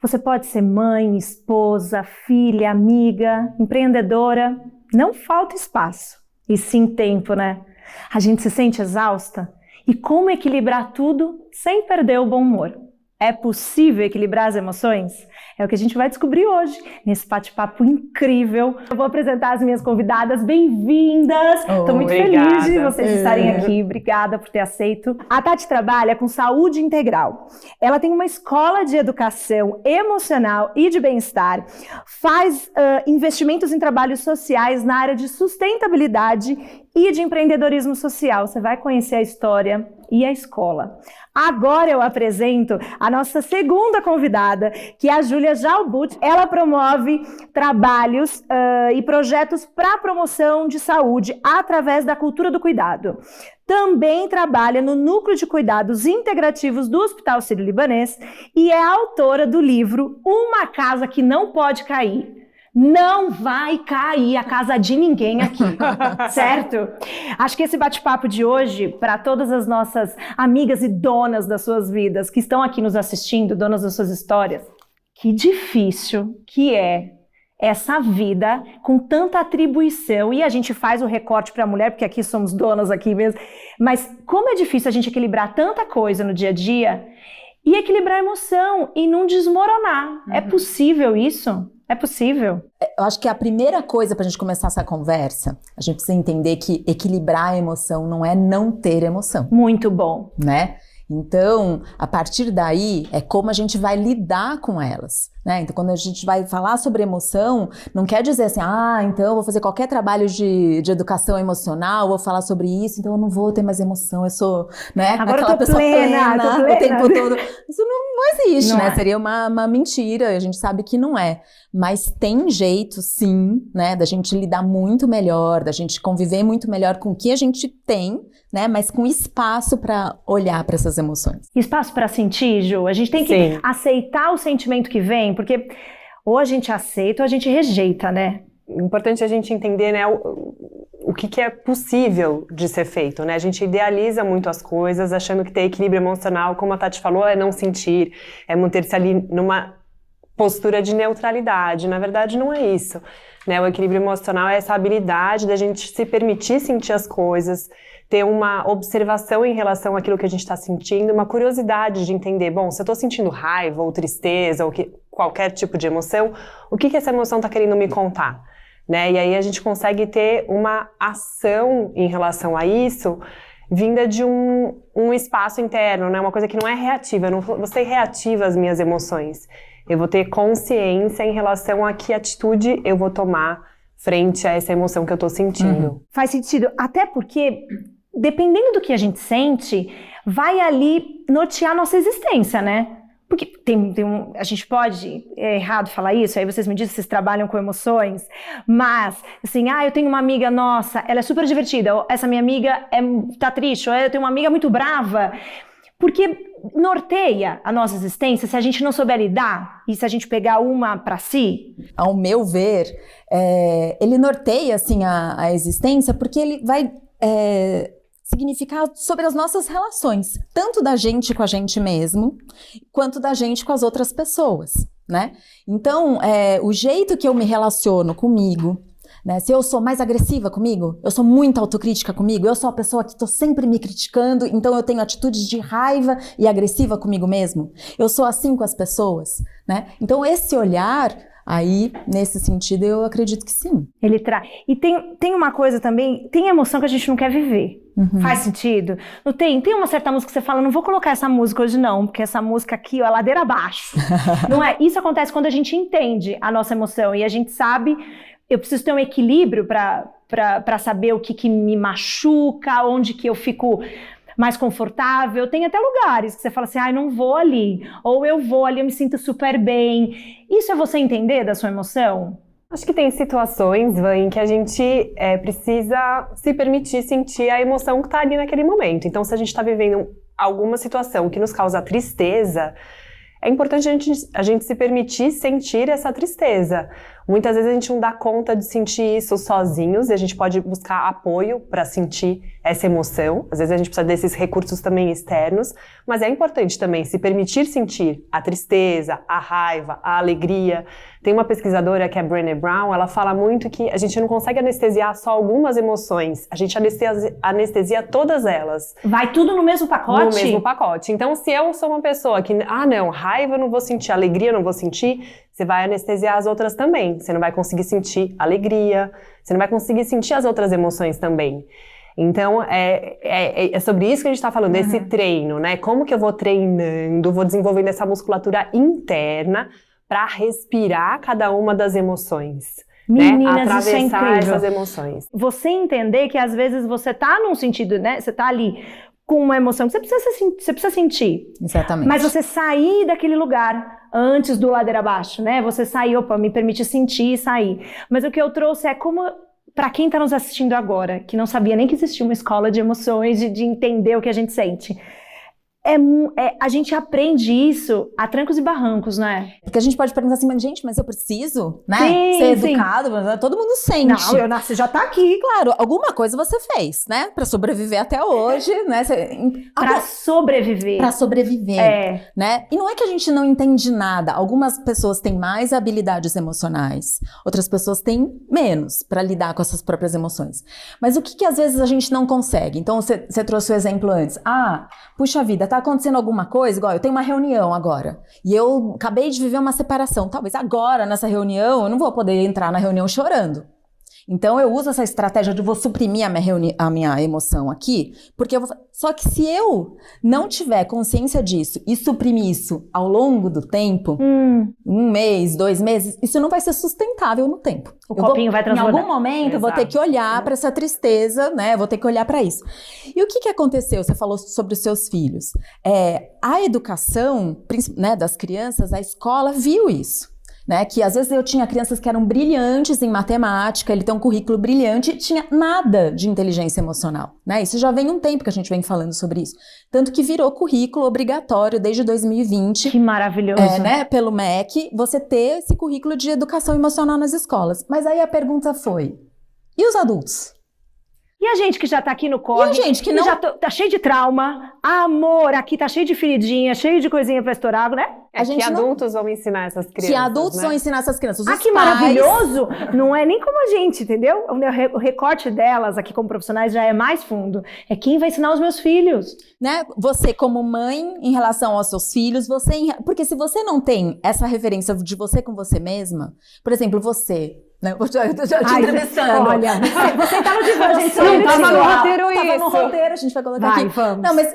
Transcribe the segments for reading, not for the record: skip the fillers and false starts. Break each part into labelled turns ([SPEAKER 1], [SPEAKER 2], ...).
[SPEAKER 1] Você pode ser mãe, esposa, filha, amiga, empreendedora. Não falta espaço. E sim tempo, né? A gente se sente exausta. E como equilibrar tudo sem perder o bom humor? É possível equilibrar as emoções? É o que a gente vai descobrir hoje, nesse bate-papo incrível. Eu vou apresentar as minhas convidadas, bem-vindas! Estou muito feliz de vocês estarem aqui, obrigada por ter aceito. A Tati trabalha com saúde integral. Ela tem uma escola de educação emocional e de bem-estar, faz investimentos em trabalhos sociais na área de sustentabilidade e de empreendedorismo social. Você vai conhecer a história e a escola. Agora eu apresento a nossa segunda convidada, que é a Júlia Jalbut. Ela promove trabalhos e projetos para a promoção de saúde através da cultura do cuidado. Também trabalha no Núcleo de Cuidados Integrativos do Hospital Sírio-Libanês e é autora do livro Uma Casa que Não Pode Cair. Não vai cair a casa de ninguém aqui, certo? Acho que esse bate-papo de hoje, para todas as nossas amigas e donas das suas vidas que estão aqui nos assistindo, donas das suas histórias, que difícil que é essa vida com tanta atribuição, e a gente faz o recorte para a mulher, porque aqui somos donas aqui mesmo, mas como é difícil a gente equilibrar tanta coisa no dia a dia e equilibrar a emoção e não desmoronar. É possível isso? É possível?
[SPEAKER 2] Eu acho que a primeira coisa para a gente começar essa conversa, a gente precisa entender que equilibrar a emoção não é não ter emoção.
[SPEAKER 1] Muito bom.
[SPEAKER 2] Né? Então, a partir daí, é como a gente vai lidar com elas, né? Então, quando a gente vai falar sobre emoção, não quer dizer assim, então eu vou fazer qualquer trabalho de educação emocional, vou falar sobre isso, então eu não vou ter mais emoção, eu sou, né?
[SPEAKER 1] Agora
[SPEAKER 2] aquela
[SPEAKER 1] eu tô
[SPEAKER 2] pessoa
[SPEAKER 1] plena
[SPEAKER 2] o tempo todo. Isso não existe,
[SPEAKER 1] não
[SPEAKER 2] né?
[SPEAKER 1] É.
[SPEAKER 2] Seria uma mentira, a gente sabe que não é. Mas tem jeito, sim, né? Da gente lidar muito melhor, da gente conviver muito melhor com o que a gente tem, né? Mas com espaço para olhar para essas emoções.
[SPEAKER 1] Espaço para sentir, Ju? A gente tem que aceitar o sentimento que vem, porque ou a gente aceita ou a gente rejeita, né?
[SPEAKER 3] Importante a gente entender, né, o que é possível de ser feito, né? A gente idealiza muito as coisas, achando que ter equilíbrio emocional, como a Tati falou, é não sentir, é manter-se ali numa postura de neutralidade. Na verdade, não é isso, né? O equilíbrio emocional é essa habilidade da gente se permitir sentir as coisas, ter uma observação em relação àquilo que a gente está sentindo, uma curiosidade de entender, bom, se eu estou sentindo raiva ou tristeza ou qualquer tipo de emoção, o que essa emoção está querendo me contar? Né? E aí a gente consegue ter uma ação em relação a isso vinda de um espaço interno, né? Uma coisa que não é reativa, eu não vou ser reativa às minhas emoções. Eu vou ter consciência em relação a que atitude eu vou tomar frente a essa emoção que eu tô sentindo.
[SPEAKER 1] Faz sentido, até porque, dependendo do que a gente sente, vai ali nortear nossa existência, né? Porque a gente pode, é errado falar isso, aí vocês me dizem que vocês trabalham com emoções, mas, assim, eu tenho uma amiga nossa, ela é super divertida, ou essa minha amiga tá triste, ou eu tenho uma amiga muito brava, porque norteia a nossa existência se a gente não souber lidar e se a gente pegar uma para si.
[SPEAKER 2] Ao meu ver, ele norteia, assim, a existência, porque ele vai significar sobre as nossas relações, tanto da gente com a gente mesmo, quanto da gente com as outras pessoas, né? Então, o jeito que eu me relaciono comigo, né? Se eu sou mais agressiva comigo, eu sou muito autocrítica comigo, eu sou a pessoa que estou sempre me criticando, então eu tenho atitudes de raiva e agressiva comigo mesmo. Eu sou assim com as pessoas, né? Então, esse olhar aí, nesse sentido, eu acredito que sim.
[SPEAKER 1] Ele traz. E tem uma coisa também, tem emoção que a gente não quer viver. Faz sentido? Não tem? Tem uma certa música que você fala, não vou colocar essa música hoje não, porque essa música aqui, ó, é ladeira abaixo. Não é? Isso acontece quando a gente entende a nossa emoção e a gente sabe, eu preciso ter um equilíbrio para saber o que me machuca, onde que eu fico mais confortável. Tem até lugares que você fala assim, não vou ali. Ou eu vou ali, eu me sinto super bem. Isso é você entender da sua emoção?
[SPEAKER 3] Acho que tem situações, Van, em que a gente precisa se permitir sentir a emoção que está ali naquele momento. Então, se a gente está vivendo alguma situação que nos causa tristeza, é importante a gente se permitir sentir essa tristeza. Muitas vezes a gente não dá conta de sentir isso sozinhos e a gente pode buscar apoio para sentir essa emoção. Às vezes a gente precisa desses recursos também externos, mas é importante também se permitir sentir a tristeza, a raiva, a alegria. Tem uma pesquisadora que é a Brené Brown, ela fala muito que a gente não consegue anestesiar só algumas emoções, a gente anestesia todas elas.
[SPEAKER 1] Vai tudo no mesmo pacote?
[SPEAKER 3] No mesmo pacote. Então, se eu sou uma pessoa que, não, raiva eu não vou sentir, alegria eu não vou sentir, você vai anestesiar as outras também. Você não vai conseguir sentir alegria, você não vai conseguir sentir as outras emoções também. Então, é sobre isso que a gente está falando, desse treino, né? Como que eu vou treinando, vou desenvolvendo essa musculatura interna para respirar cada uma das emoções.
[SPEAKER 1] Meninas,
[SPEAKER 3] né? Atravessar
[SPEAKER 1] isso é incrível.
[SPEAKER 3] essas emoções.
[SPEAKER 1] Você entender que às vezes você tá num sentido, né? Você tá ali com uma emoção que você precisa sentir.
[SPEAKER 2] Exatamente.
[SPEAKER 1] Mas você sair daquele lugar antes do ladeira abaixo, né? Você sair, me permite sentir e sair. Mas o que eu trouxe é como, para quem tá nos assistindo agora, que não sabia nem que existia uma escola de emoções, de entender o que a gente sente. A gente aprende isso a trancos e barrancos, né?
[SPEAKER 2] Porque a gente pode perguntar assim, mas gente, mas eu preciso, né?
[SPEAKER 1] Sim,
[SPEAKER 2] ser
[SPEAKER 1] sim.
[SPEAKER 2] educado, todo mundo sente.
[SPEAKER 1] Não, eu nasci, já tá aqui.
[SPEAKER 2] Claro, alguma coisa você fez, né? Pra sobreviver até hoje, né?
[SPEAKER 1] Pra sobreviver.
[SPEAKER 2] Pra sobreviver, né? E não é que a gente não entende nada. Algumas pessoas têm mais habilidades emocionais, outras pessoas têm menos pra lidar com essas próprias emoções. Mas o que às vezes a gente não consegue? Então, você trouxe o exemplo antes. Puxa vida, tá acontecendo alguma coisa, igual eu tenho uma reunião agora, e eu acabei de viver uma separação, talvez agora nessa reunião eu não vou poder entrar na reunião chorando. Então eu uso essa estratégia de vou suprimir a minha emoção aqui, porque só que se eu não tiver consciência disso e suprimir isso ao longo do tempo, 1 mês, 2 meses, isso não vai ser sustentável no tempo.
[SPEAKER 1] O copinho vai transbordar.
[SPEAKER 2] Em algum momento eu vou ter que olhar para essa tristeza, né? Eu vou ter que olhar para isso. E o que aconteceu? Você falou sobre os seus filhos. A educação, né, das crianças, a escola viu isso. Né, que às vezes eu tinha crianças que eram brilhantes em matemática, ele tem um currículo brilhante e tinha nada de inteligência emocional, né? Isso já vem um tempo que a gente vem falando sobre isso. Tanto que virou currículo obrigatório desde 2020.
[SPEAKER 1] Que maravilhoso.
[SPEAKER 2] Né, pelo MEC, você ter esse currículo de educação emocional nas escolas. Mas aí a pergunta foi, e os adultos?
[SPEAKER 1] E a gente que já tá aqui no corre,
[SPEAKER 2] e a gente que não...
[SPEAKER 1] já tá cheio de trauma, amor, aqui tá cheio de feridinha, cheio de coisinha pra estourar, né?
[SPEAKER 3] Que adultos vão ensinar essas crianças,
[SPEAKER 2] Que adultos,
[SPEAKER 3] né?
[SPEAKER 2] vão ensinar essas crianças.
[SPEAKER 1] Que maravilhoso! Não é nem como a gente, entendeu? O recorte delas aqui como profissionais já é mais fundo. É quem vai ensinar os meus filhos.
[SPEAKER 2] Né? Você como mãe em relação aos seus filhos, porque se você não tem essa referência de você com você mesma, por exemplo, você... Né? Eu tô te entrevistando.
[SPEAKER 1] Olha, você tava de volta, gente.
[SPEAKER 3] Não, tava no roteiro isso.
[SPEAKER 2] Tava no roteiro, a gente vai colocar aqui.
[SPEAKER 1] Vamos.
[SPEAKER 2] Não, mas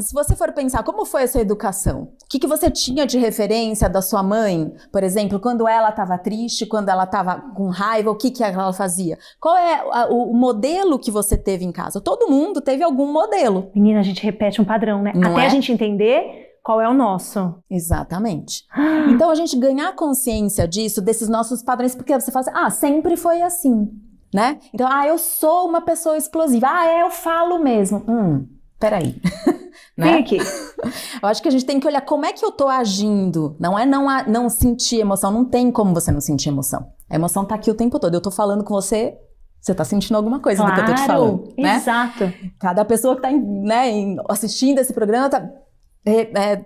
[SPEAKER 2] se você for pensar, como foi a sua educação? O que você tinha de referência da sua mãe, por exemplo, quando ela estava triste, quando ela estava com raiva, o que ela fazia? Qual é o modelo que você teve em casa? Todo mundo teve algum modelo.
[SPEAKER 1] Menina, a gente repete um padrão, né?
[SPEAKER 2] Não
[SPEAKER 1] Até a gente entender qual é o nosso.
[SPEAKER 2] Exatamente. Então, a gente ganhar consciência disso, desses nossos padrões, porque você fala assim, sempre foi assim, né? Então, eu sou uma pessoa explosiva. Eu falo mesmo. Peraí. Né?
[SPEAKER 1] Vem aqui.
[SPEAKER 2] Eu acho que a gente tem que olhar como é que eu tô agindo. Não é não sentir emoção. Não tem como você não sentir emoção. A emoção tá aqui o tempo todo. Eu tô falando com você... Você tá sentindo alguma coisa do que eu tô te falando, né?
[SPEAKER 1] Exato.
[SPEAKER 2] Cada pessoa que tá assistindo esse programa tá...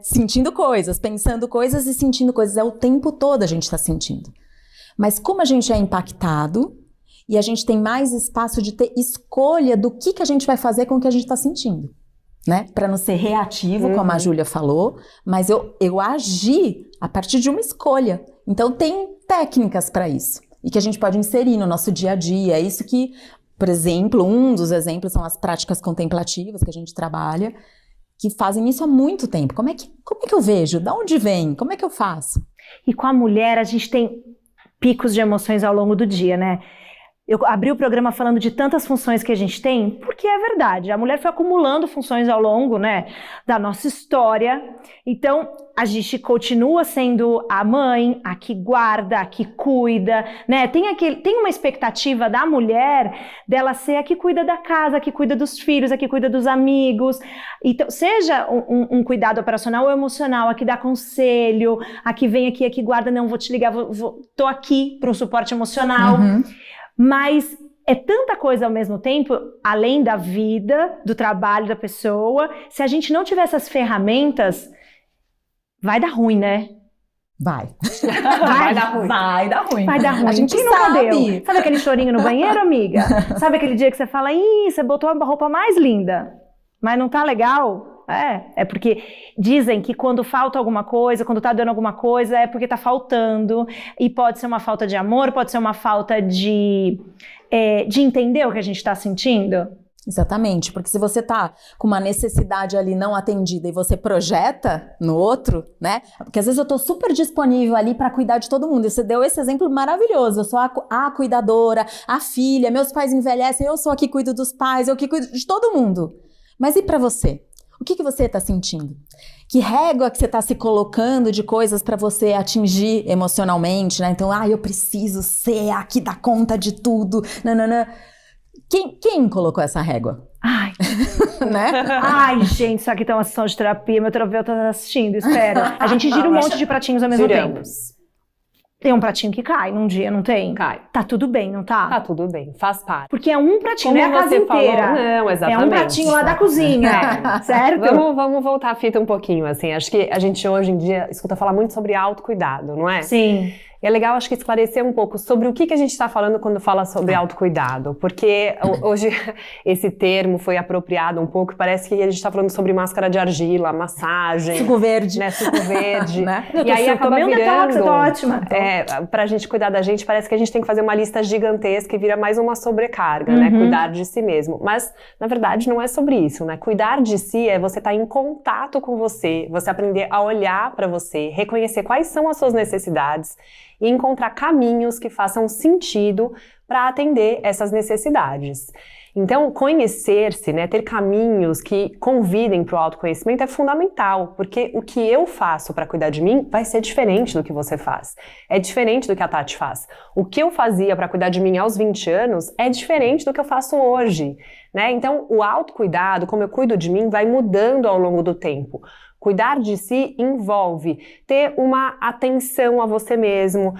[SPEAKER 2] sentindo coisas, pensando coisas e sentindo coisas. O tempo todo a gente está sentindo. Mas como a gente é impactado e a gente tem mais espaço de ter escolha do que a gente vai fazer com o que a gente está sentindo, né? Para não ser reativo, como a Júlia falou, mas eu agi a partir de uma escolha. Então tem técnicas para isso e que a gente pode inserir no nosso dia a dia. É isso que, por exemplo, um dos exemplos são as práticas contemplativas que a gente trabalha, que fazem isso há muito tempo. Como é que eu vejo? De onde vem? Como é que eu faço?
[SPEAKER 1] E com a mulher, a gente tem picos de emoções ao longo do dia, né? Eu abri o programa falando de tantas funções que a gente tem, porque é verdade, a mulher foi acumulando funções ao longo, né, da nossa história. Então, a gente continua sendo a mãe, a que guarda, a que cuida, né? Tem uma expectativa da mulher dela ser a que cuida da casa, a que cuida dos filhos, a que cuida dos amigos. Então, seja um cuidado operacional ou emocional, a que dá conselho, a que vem aqui, a que guarda, não, vou te ligar, tô aqui para um suporte emocional. Mas é tanta coisa ao mesmo tempo, além da vida, do trabalho da pessoa. Se a gente não tiver essas ferramentas, vai dar ruim, né?
[SPEAKER 2] Vai.
[SPEAKER 1] Vai dar ruim.
[SPEAKER 2] Vai dar ruim.
[SPEAKER 1] Vai dar ruim.
[SPEAKER 2] A gente
[SPEAKER 1] Quem nunca
[SPEAKER 2] sabe.
[SPEAKER 1] deu? Sabe aquele chorinho no banheiro, amiga? Sabe aquele dia que você fala, ih, você botou a roupa mais linda, mas não tá legal? É porque dizem que quando falta alguma coisa, quando tá dando alguma coisa, é porque tá faltando. E pode ser uma falta de amor, pode ser uma falta de entender o que a gente tá sentindo.
[SPEAKER 2] Exatamente, porque se você tá com uma necessidade ali não atendida e você projeta no outro, né? Porque às vezes eu tô super disponível ali para cuidar de todo mundo. E você deu esse exemplo maravilhoso. Eu sou a cuidadora, a filha, meus pais envelhecem, eu sou a que cuido dos pais, eu que cuido de todo mundo. Mas e para você? O que você está sentindo? Que régua que você está se colocando de coisas para você atingir emocionalmente, né? Então, eu preciso ser a que dá conta de tudo. Nananã. Quem colocou essa régua?
[SPEAKER 1] Ai,
[SPEAKER 2] né?
[SPEAKER 1] Ai, gente, isso aqui tá uma sessão de terapia, meu terapeuta tá assistindo, espero. A gente gira um monte de pratinhos ao mesmo tempo. Tem um pratinho que cai num dia, não tem?
[SPEAKER 3] Cai.
[SPEAKER 1] Tá tudo bem, não tá?
[SPEAKER 3] Tá tudo bem, faz parte.
[SPEAKER 1] Porque é um pratinho,
[SPEAKER 3] Como
[SPEAKER 1] não é a casa inteira.
[SPEAKER 3] Falou, não, exatamente.
[SPEAKER 1] É um pratinho lá da cozinha, certo?
[SPEAKER 3] Vamos voltar a fita um pouquinho, assim. Acho que a gente hoje em dia escuta falar muito sobre autocuidado, não é?
[SPEAKER 1] Sim.
[SPEAKER 3] É legal, acho que, esclarecer um pouco sobre o que a gente está falando quando fala sobre autocuidado, porque hoje esse termo foi apropriado um pouco, parece que a gente está falando sobre máscara de argila, massagem.
[SPEAKER 2] Suco verde.
[SPEAKER 3] Né, suco verde.
[SPEAKER 2] Né?
[SPEAKER 3] E aí acaba virando...
[SPEAKER 1] detox, eu tô ótima.
[SPEAKER 3] Pra gente cuidar da gente, parece que a gente tem que fazer uma lista gigantesca e vira mais uma sobrecarga, né? Cuidar de si mesmo. Mas, na verdade, não é sobre isso, né? Cuidar de si é você estar em contato com você aprender a olhar para você, reconhecer quais são as suas necessidades e encontrar caminhos que façam sentido para atender essas necessidades. Então, conhecer-se, né, ter caminhos que convidem para o autoconhecimento é fundamental, porque o que eu faço para cuidar de mim vai ser diferente do que você faz. É diferente do que a Tati faz. O que eu fazia para cuidar de mim aos 20 anos é diferente do que eu faço hoje, né? Então, o autocuidado, como eu cuido de mim, vai mudando ao longo do tempo. Cuidar de si envolve ter uma atenção a você mesmo,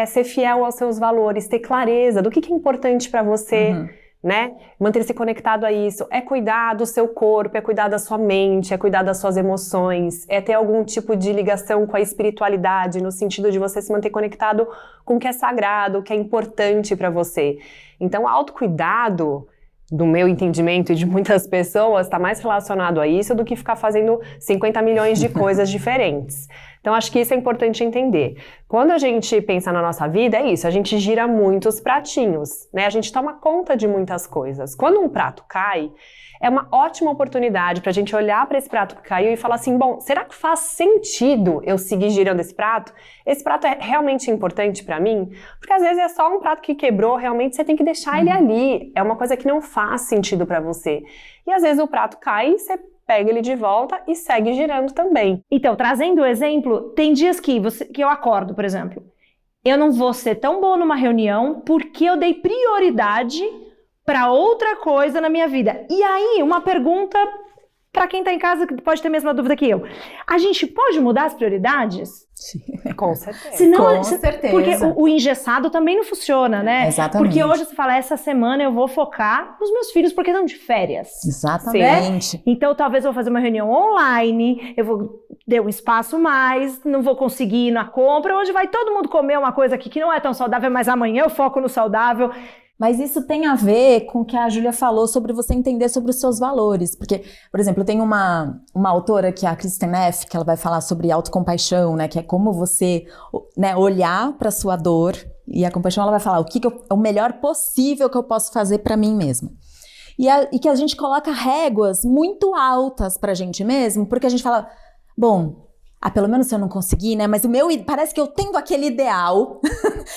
[SPEAKER 3] ser fiel aos seus valores, ter clareza do que é importante para você, né? Manter-se conectado a isso. É cuidar do seu corpo, é cuidar da sua mente, é cuidar das suas emoções, é ter algum tipo de ligação com a espiritualidade, no sentido de você se manter conectado com o que é sagrado, o que é importante para você. Então, autocuidado, do meu entendimento e de muitas pessoas, está mais relacionado a isso do que ficar fazendo 50 milhões de coisas diferentes. Então, acho que isso é importante entender. Quando a gente pensa na nossa vida, é isso, a gente gira muitos pratinhos, né? A gente toma conta de muitas coisas. Quando um prato cai, é uma ótima oportunidade para a gente olhar para esse prato que caiu e falar assim, bom, será que faz sentido eu seguir girando esse prato? Esse prato é realmente importante para mim? Porque às vezes é só um prato que quebrou, realmente você tem que deixar ele ali. É uma coisa que não faz sentido para você. E às vezes o prato cai e você pega ele de volta e segue girando também.
[SPEAKER 1] Então, trazendo o exemplo, tem dias que eu acordo, por exemplo, eu não vou ser tão boa numa reunião porque eu dei prioridade para outra coisa na minha vida. E aí, uma pergunta para quem está em casa que pode ter a mesma dúvida que eu. A gente pode mudar as prioridades?
[SPEAKER 2] Sim.
[SPEAKER 3] Com certeza.
[SPEAKER 1] Senão,
[SPEAKER 2] com certeza.
[SPEAKER 1] Porque o engessado também não funciona, né?
[SPEAKER 2] Exatamente.
[SPEAKER 1] Porque hoje você fala, essa semana eu vou focar nos meus filhos porque estão de férias.
[SPEAKER 2] Exatamente.
[SPEAKER 1] Né? Então, talvez eu vou fazer uma reunião online, eu vou ter um espaço mais, não vou conseguir ir na compra. Hoje vai todo mundo comer uma coisa aqui que não é tão saudável, mas amanhã eu foco no saudável.
[SPEAKER 2] Mas isso tem a ver com o que a Júlia falou sobre você entender sobre os seus valores. Porque, por exemplo, tem uma autora que é a Kristin Neff, que ela vai falar sobre autocompaixão, né? Que é como você, né, olhar para a sua dor. E a compaixão, ela vai falar o melhor possível que eu posso fazer para mim mesma. E que a gente coloca réguas muito altas pra gente mesmo, porque a gente fala, bom, pelo menos se eu não conseguir, né? Mas parece que eu tendo aquele ideal,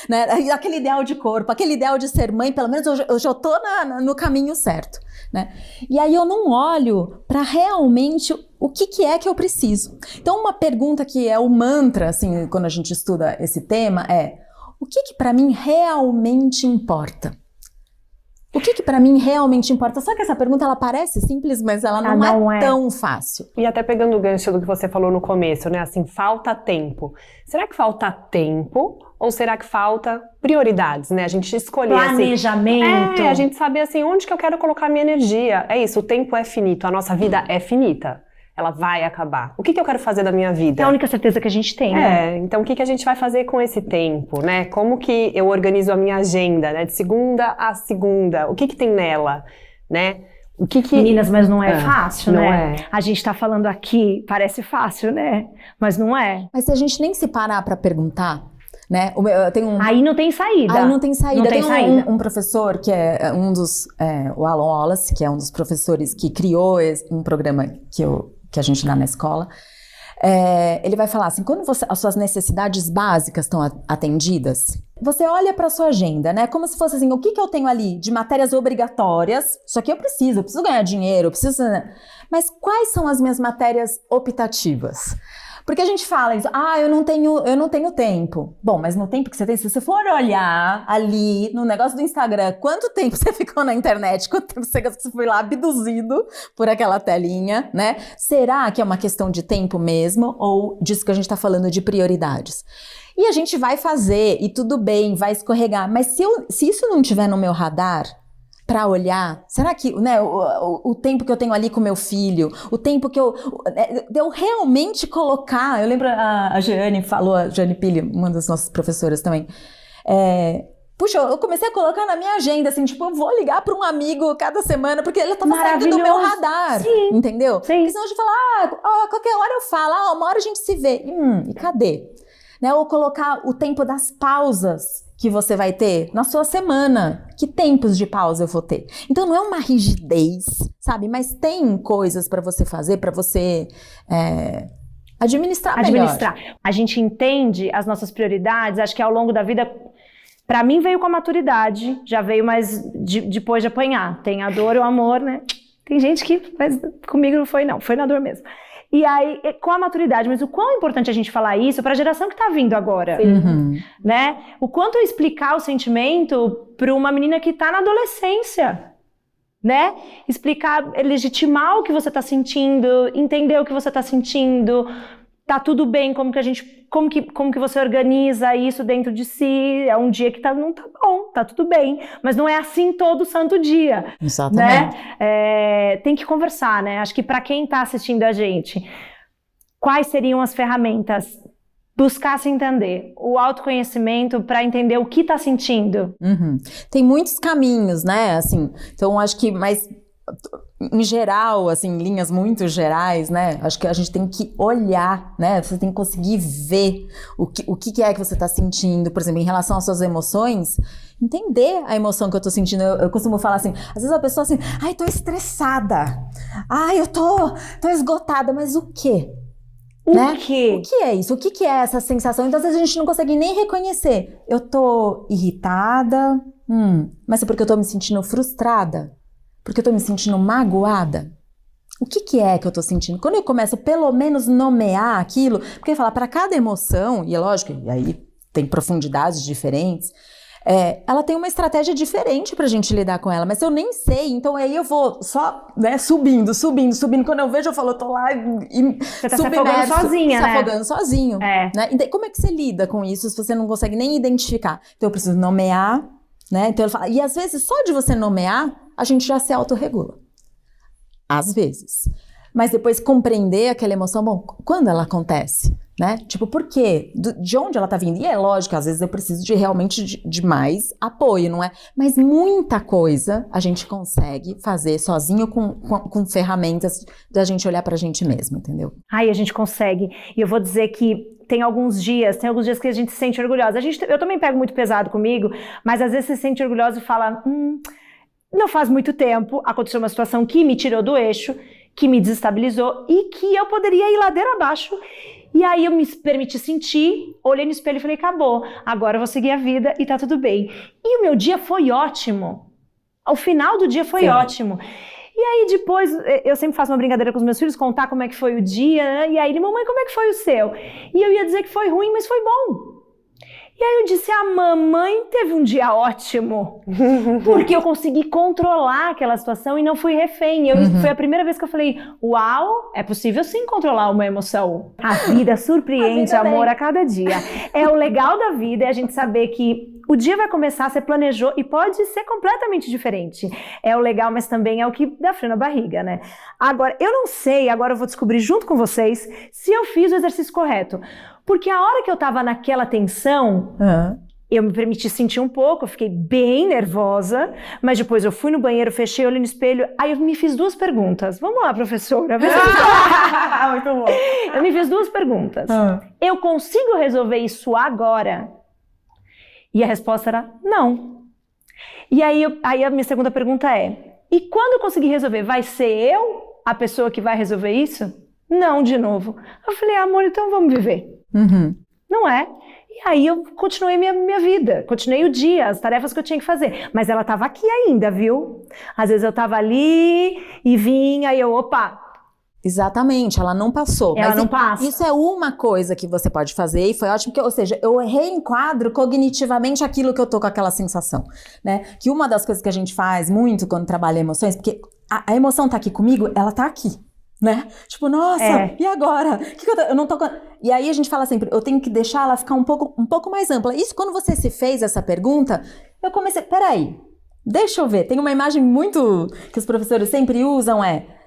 [SPEAKER 2] né? Aquele ideal de corpo, aquele ideal de ser mãe, pelo menos eu já tô no caminho certo, né? E aí eu não olho para realmente o que é que eu preciso. Então, uma pergunta que é o mantra, assim, quando a gente estuda esse tema é: o que para mim realmente importa? O que para mim realmente importa? Só que essa pergunta, ela parece simples, mas ela não é tão fácil.
[SPEAKER 3] E até pegando o gancho do que você falou no começo, né? Assim, falta tempo. Será que falta tempo ou será que falta prioridades, né? A gente escolher,
[SPEAKER 1] planejamento.
[SPEAKER 3] Assim, a gente saber, assim, onde que eu quero colocar a minha energia. É isso, o tempo é finito, a nossa vida é finita. Ela vai acabar. O que eu quero fazer da minha vida?
[SPEAKER 1] É a única certeza que a gente tem, né?
[SPEAKER 3] Então o que a gente vai fazer com esse tempo, né? Como que eu organizo a minha agenda, né? De segunda a segunda. O que tem nela, né?
[SPEAKER 1] Meninas, mas não é fácil,
[SPEAKER 3] não
[SPEAKER 1] né?
[SPEAKER 3] É.
[SPEAKER 1] A gente tá falando aqui, parece fácil, né? Mas não é.
[SPEAKER 2] Mas se a gente nem se parar pra perguntar, né?
[SPEAKER 1] Aí não tem saída.
[SPEAKER 2] Aí não tem saída.
[SPEAKER 1] Não tem saída.
[SPEAKER 2] Um professor que é um dos... o Alan Wallace, que é um dos professores que criou um programa que a gente dá na escola. Ele vai falar assim, quando as suas necessidades básicas estão atendidas, você olha para sua agenda, né? Como se fosse assim, o que eu tenho ali de matérias obrigatórias? Isso aqui eu preciso ganhar dinheiro, mas quais são as minhas matérias optativas? Porque a gente fala isso, eu não tenho tempo. Bom, mas no tempo que você tem, se você for olhar ali no negócio do Instagram, quanto tempo você ficou na internet, quanto tempo você foi lá abduzido por aquela telinha, né? Será que é uma questão de tempo mesmo ou disso que a gente tá falando de prioridades? E a gente vai fazer, e tudo bem, vai escorregar, mas se isso não tiver no meu radar, para olhar, será que, né, o tempo que eu tenho ali com meu filho, o tempo que eu realmente colocar, eu lembro a Jeane falou, a Jeane Pili, uma das nossas professoras também, puxa, eu comecei a colocar na minha agenda, assim, tipo, eu vou ligar para um amigo cada semana, porque ele tava saindo do meu radar,
[SPEAKER 1] sim,
[SPEAKER 2] entendeu?
[SPEAKER 1] Sim.
[SPEAKER 2] Porque senão a gente fala, qualquer hora eu falo, uma hora a gente se vê, e cadê? Né, ou colocar o tempo das pausas que você vai ter na sua semana. Que tempos de pausa eu vou ter? Então não é uma rigidez, sabe? Mas tem coisas para você fazer, para você administrar melhor.
[SPEAKER 1] A gente entende as nossas prioridades, acho que ao longo da vida, para mim veio com a maturidade, já veio mais depois de apanhar. Tem a dor e o amor, né? Tem gente que, mas comigo não foi não, foi na dor mesmo. E aí, com a maturidade, mas o quão importante a gente falar isso para a geração que está vindo agora, né? O quanto eu explicar o sentimento para uma menina que está na adolescência, né? Explicar, legitimar o que você está sentindo, entender o que você está sentindo, tá tudo bem, como que você organiza isso dentro de si, é um dia que não tá bom, tá tudo bem, mas não é assim todo santo dia.
[SPEAKER 2] Exatamente.
[SPEAKER 1] Né? Tem que conversar, né? Acho que para quem tá assistindo a gente, quais seriam as ferramentas? Buscar se entender, o autoconhecimento para entender o que tá sentindo.
[SPEAKER 2] Tem muitos caminhos, né? Assim, então acho que em geral, assim, linhas muito gerais, né? Acho que a gente tem que olhar, né? Você tem que conseguir ver o que é que você está sentindo, por exemplo, em relação às suas emoções, entender a emoção que eu tô sentindo. Eu costumo falar assim, às vezes a pessoa assim, tô estressada, eu tô esgotada, mas o quê?
[SPEAKER 1] O quê?
[SPEAKER 2] O que é isso? O que é essa sensação? Então, às vezes a gente não consegue nem reconhecer. Eu tô irritada, mas é porque eu tô me sentindo frustrada? Porque eu tô me sentindo magoada? O que é que eu tô sentindo? Quando eu começo pelo menos nomear aquilo, porque eu falo, para cada emoção, e é lógico, e aí tem profundidades diferentes, ela tem uma estratégia diferente pra gente lidar com ela, mas eu nem sei, então aí eu vou só, né, subindo. Quando eu vejo, eu falo, eu tô lá e
[SPEAKER 1] você tá se afogando sozinha, né?
[SPEAKER 2] Se afogando sozinho. Né? E como é que você lida com isso se você não consegue nem identificar? Então eu preciso nomear, né? Então ele fala, e às vezes só de você nomear, a gente já se autorregula. Às vezes. Mas depois compreender aquela emoção, bom, quando ela acontece, né? Tipo, por quê? De onde ela tá vindo? E é lógico, às vezes eu preciso realmente de mais apoio, não é? Mas muita coisa a gente consegue fazer sozinho com ferramentas da gente olhar pra gente mesmo, entendeu?
[SPEAKER 1] A gente consegue. E eu vou dizer que tem alguns dias que a gente se sente orgulhosa. Eu também pego muito pesado comigo, mas às vezes você se sente orgulhosa e fala, não faz muito tempo, aconteceu uma situação que me tirou do eixo, que me desestabilizou e que eu poderia ir ladeira abaixo E aí eu me permiti sentir, olhei no espelho e falei, acabou, agora eu vou seguir a vida e tá tudo bem. E o meu dia foi ótimo. Ao final do dia foi ótimo. E aí depois, eu sempre faço uma brincadeira com os meus filhos, contar como é que foi o dia, né? E aí ele, mamãe, como é que foi o seu? E eu ia dizer que foi ruim, mas foi bom. E aí eu disse, a mamãe teve um dia ótimo, porque eu consegui controlar aquela situação e não fui refém. Foi a primeira vez que eu falei, uau, é possível sim controlar uma emoção. A vida surpreende, amor, a cada dia. É o legal da vida, é a gente saber que o dia vai começar, você planejou e pode ser completamente diferente. É o legal, mas também é o que dá frio na barriga, né? Agora, eu não sei, agora eu vou descobrir junto com vocês se eu fiz o exercício correto. Porque a hora que eu tava naquela tensão, eu me permiti sentir um pouco, eu fiquei bem nervosa, mas depois eu fui no banheiro, fechei o olho no espelho, aí eu me fiz 2 perguntas. Vamos lá, professora.
[SPEAKER 2] Muito bom.
[SPEAKER 1] Eu me fiz 2 perguntas. Eu consigo resolver isso agora? E a resposta era não. E aí a minha segunda pergunta é, e quando eu conseguir resolver, vai ser eu a pessoa que vai resolver isso? Não, de novo. Eu falei, amor, então vamos viver. Não é? E aí eu continuei minha vida, continuei o dia, as tarefas que eu tinha que fazer. Mas ela estava aqui ainda, viu? Às vezes eu estava ali e vinha e eu, opa.
[SPEAKER 2] Exatamente, ela não passou.
[SPEAKER 1] Ela
[SPEAKER 2] mas
[SPEAKER 1] não passa.
[SPEAKER 2] Isso é uma coisa que você pode fazer e foi ótimo, ou seja, eu reenquadro cognitivamente aquilo que eu tô com aquela sensação, né? Que uma das coisas que a gente faz muito quando trabalha emoções, porque a emoção tá aqui comigo, ela tá aqui. Né? Tipo, nossa, e agora? Eu não tô... E aí a gente fala sempre, eu tenho que deixar ela ficar um pouco mais ampla. Isso, quando você se fez essa pergunta, eu comecei, peraí, deixa eu ver. Tem uma imagem muito que os professores sempre usam,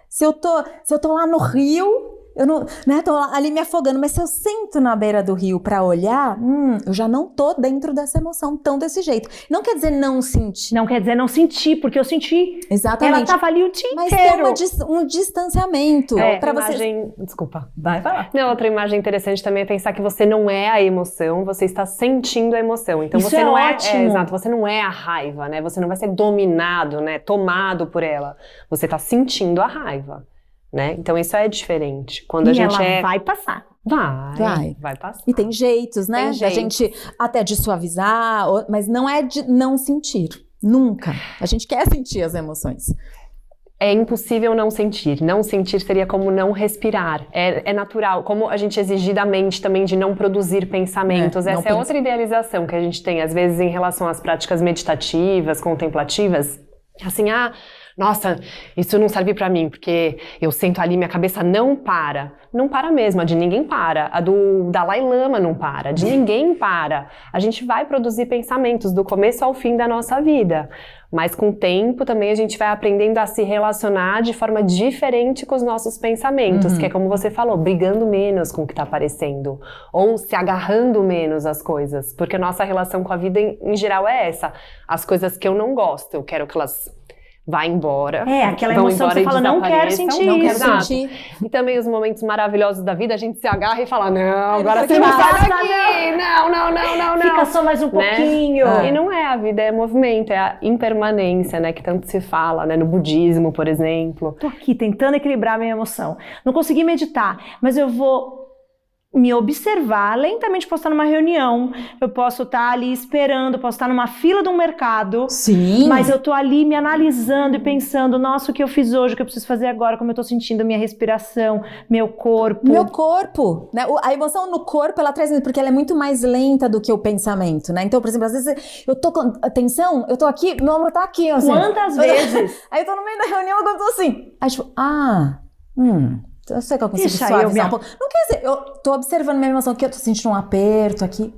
[SPEAKER 2] se eu tô lá no rio, eu não, né, tô ali me afogando, mas se eu sento na beira do rio pra olhar, eu já não tô dentro dessa emoção tão desse jeito. Não quer dizer não sentir.
[SPEAKER 1] Não quer dizer não sentir, porque eu senti.
[SPEAKER 2] Exatamente.
[SPEAKER 1] Ela tava ali o dia
[SPEAKER 2] mas
[SPEAKER 1] inteiro.
[SPEAKER 2] Mas tem um distanciamento.
[SPEAKER 3] Pra
[SPEAKER 2] imagem...
[SPEAKER 3] você... Desculpa.
[SPEAKER 2] Vai lá.
[SPEAKER 3] Não, outra imagem interessante também é pensar que você não é a emoção, você está sentindo a emoção. Então
[SPEAKER 1] isso
[SPEAKER 3] você não
[SPEAKER 1] ótimo.
[SPEAKER 3] Exato, você não é a raiva, né? Você não vai ser dominado, né? Tomado por ela. Você tá sentindo a raiva. Né? Então isso é diferente. Quando a gente
[SPEAKER 1] ela vai passar.
[SPEAKER 3] Vai passar.
[SPEAKER 2] E tem jeitos, né?
[SPEAKER 3] Tem jeito.
[SPEAKER 2] A gente até de suavizar, mas não é de não sentir. Nunca. A gente quer sentir as emoções.
[SPEAKER 3] É impossível não sentir. Não sentir seria como não respirar. É natural. Como a gente exigir da mente também de não produzir pensamentos. Essa é outra idealização que a gente tem, às vezes, em relação às práticas meditativas, contemplativas. Assim, nossa, isso não serve pra mim, porque eu sento ali, minha cabeça não para. Não para mesmo, a de ninguém para. A do Dalai Lama não para, a de ninguém para. A gente vai produzir pensamentos do começo ao fim da nossa vida. Mas com o tempo também a gente vai aprendendo a se relacionar de forma diferente com os nossos pensamentos, que é como você falou, brigando menos com o que tá aparecendo. Ou se agarrando menos às coisas. Porque a nossa relação com a vida em geral é essa. As coisas que eu não gosto, eu quero que elas... vai embora.
[SPEAKER 1] Aquela emoção que você fala, não quero sentir isso.
[SPEAKER 3] E também os momentos maravilhosos da vida, a gente se agarra e fala, não, agora você não sai daqui, não.
[SPEAKER 1] Fica só mais um pouquinho.
[SPEAKER 3] E não é, a vida é movimento, é a impermanência, né, que tanto se fala, né, no budismo, por exemplo.
[SPEAKER 1] Tô aqui tentando equilibrar a minha emoção. Não consegui meditar, mas eu vou me observar, lentamente posso estar numa reunião, eu posso estar ali esperando, posso estar numa fila de um mercado,
[SPEAKER 2] sim,
[SPEAKER 1] mas eu tô ali me analisando e pensando, nossa, o que eu fiz hoje, o que eu preciso fazer agora, como eu tô sentindo a minha respiração, meu corpo.
[SPEAKER 2] Meu corpo, né? A emoção no corpo, ela traz, porque ela é muito mais lenta do que o pensamento, né? Então, por exemplo, às vezes eu tô com tensão, eu tô aqui, meu ombro tá aqui, assim.
[SPEAKER 1] Quantas vezes?
[SPEAKER 2] Aí eu tô no meio da reunião, eu tô assim, aí tipo, eu sei que eu consigo suavizar um pouco. Não quer dizer, eu tô observando minha emoção aqui, eu tô sentindo um aperto aqui.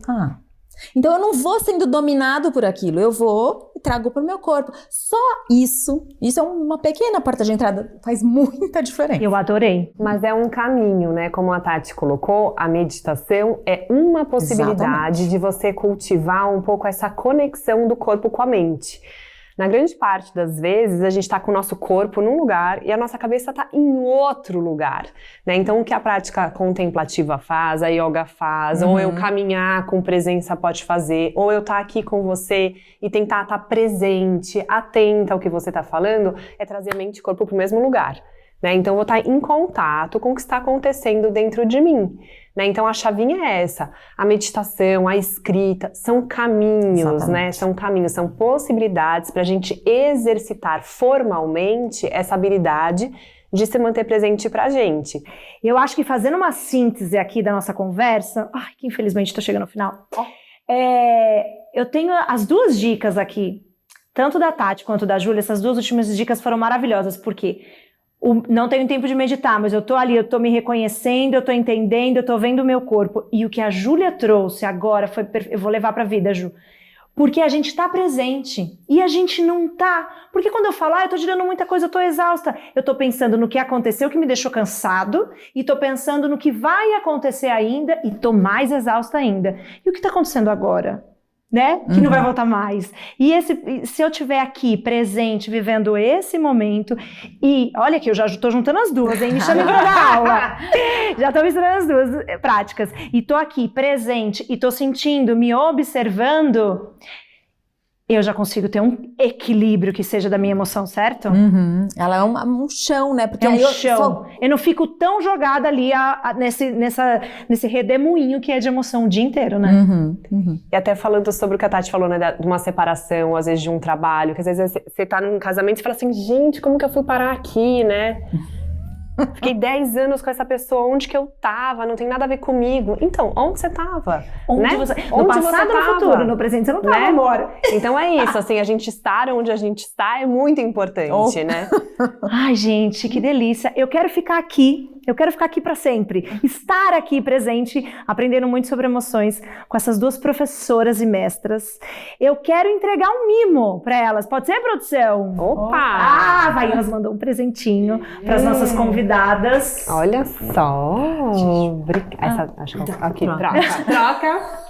[SPEAKER 2] Então eu não vou sendo dominado por aquilo, eu vou e trago pro meu corpo. Só isso é uma pequena porta de entrada, faz muita diferença.
[SPEAKER 1] Eu adorei.
[SPEAKER 3] Mas é um caminho, né? Como a Tati colocou, a meditação é uma possibilidade de você cultivar um pouco essa conexão do corpo com a mente. Na grande parte das vezes, a gente está com o nosso corpo num lugar e a nossa cabeça está em outro lugar, né? Então, o que a prática contemplativa faz, a yoga faz, ou eu caminhar com presença pode fazer, ou eu estar aqui com você e tentar estar presente, atenta ao que você está falando, é trazer a mente e o corpo para o mesmo lugar. né? Então, eu vou estar em contato com o que está acontecendo dentro de mim, né? Então, a chavinha é essa. A meditação, a escrita, são caminhos,
[SPEAKER 2] Exatamente.
[SPEAKER 3] né? São caminhos, são possibilidades para a gente exercitar formalmente essa habilidade de se manter presente pra gente.
[SPEAKER 1] Eu acho que fazendo uma síntese aqui da nossa conversa, que infelizmente estou chegando ao final, eu tenho as duas dicas aqui, tanto da Tati quanto da Júlia. Essas duas últimas dicas foram maravilhosas, porque não tenho tempo de meditar, mas eu tô ali, eu tô me reconhecendo, eu tô entendendo, eu tô vendo o meu corpo. E o que a Júlia trouxe agora, eu vou levar pra vida, Ju. Porque a gente tá presente e a gente não tá. Porque quando eu falo, eu tô girando muita coisa, eu tô exausta, eu tô pensando no que aconteceu, que me deixou cansado, e tô pensando no que vai acontecer ainda, e tô mais exausta ainda. E o que tá acontecendo agora? Né? Que não vai voltar mais. E se eu estiver aqui, presente, vivendo esse momento, e olha que eu já tô juntando as duas, hein? Me chame pra dar aula. Já tô misturando as duas práticas. E tô aqui, presente, e tô sentindo, me observando, eu já consigo ter um equilíbrio que seja da minha emoção, certo?
[SPEAKER 2] Ela é um chão, né? Porque
[SPEAKER 1] É um
[SPEAKER 2] aí
[SPEAKER 1] chão. Eu não fico tão jogada ali nesse redemoinho que é de emoção o dia inteiro, né?
[SPEAKER 3] E até falando sobre o que a Tati falou, né, de uma separação, às vezes de um trabalho, que às vezes você tá num casamento e fala assim, gente, como que eu fui parar aqui, né? Fiquei 10 anos com essa pessoa, onde que eu tava? Não tem nada a ver comigo. Então, onde você tava?
[SPEAKER 1] Onde
[SPEAKER 3] né?
[SPEAKER 1] você, no
[SPEAKER 3] onde
[SPEAKER 1] passado ou no
[SPEAKER 3] tava?
[SPEAKER 1] futuro? No presente você não tava,
[SPEAKER 3] Né?
[SPEAKER 1] amor.
[SPEAKER 3] Então é isso, assim, a gente estar onde a gente está é muito importante, né?
[SPEAKER 1] Ai, gente, que delícia. Eu quero ficar aqui pra sempre. Estar aqui presente, aprendendo muito sobre emoções com essas duas professoras e mestras. Eu quero entregar um mimo pra elas. Pode ser, produção?
[SPEAKER 3] Opa!
[SPEAKER 1] A Havaianas mandou um presentinho pras nossas convidadas.
[SPEAKER 3] Olha só! Acho que aqui, troca.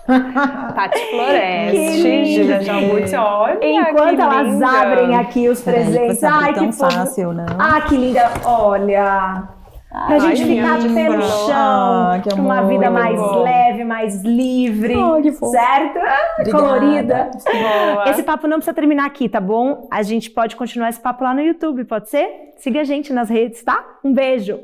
[SPEAKER 3] Tati Floreste, já muito, olha,
[SPEAKER 1] enquanto
[SPEAKER 3] que
[SPEAKER 1] elas
[SPEAKER 3] linda.
[SPEAKER 1] abrem aqui os presentes. Ai,
[SPEAKER 2] tão
[SPEAKER 1] que fofo.
[SPEAKER 2] fácil, não?
[SPEAKER 1] Que linda. Olha, pra gente ficar de pé no chão,
[SPEAKER 2] que
[SPEAKER 1] pra uma
[SPEAKER 2] amor,
[SPEAKER 1] vida
[SPEAKER 2] que
[SPEAKER 1] mais
[SPEAKER 2] bom.
[SPEAKER 1] leve, mais livre,
[SPEAKER 2] Que fofo.
[SPEAKER 1] certo?
[SPEAKER 2] Obrigada.
[SPEAKER 1] Colorida.
[SPEAKER 3] Boa.
[SPEAKER 1] Esse papo não precisa terminar aqui, tá bom? A gente pode continuar esse papo lá no YouTube, pode ser? Siga a gente nas redes, tá? Um beijo.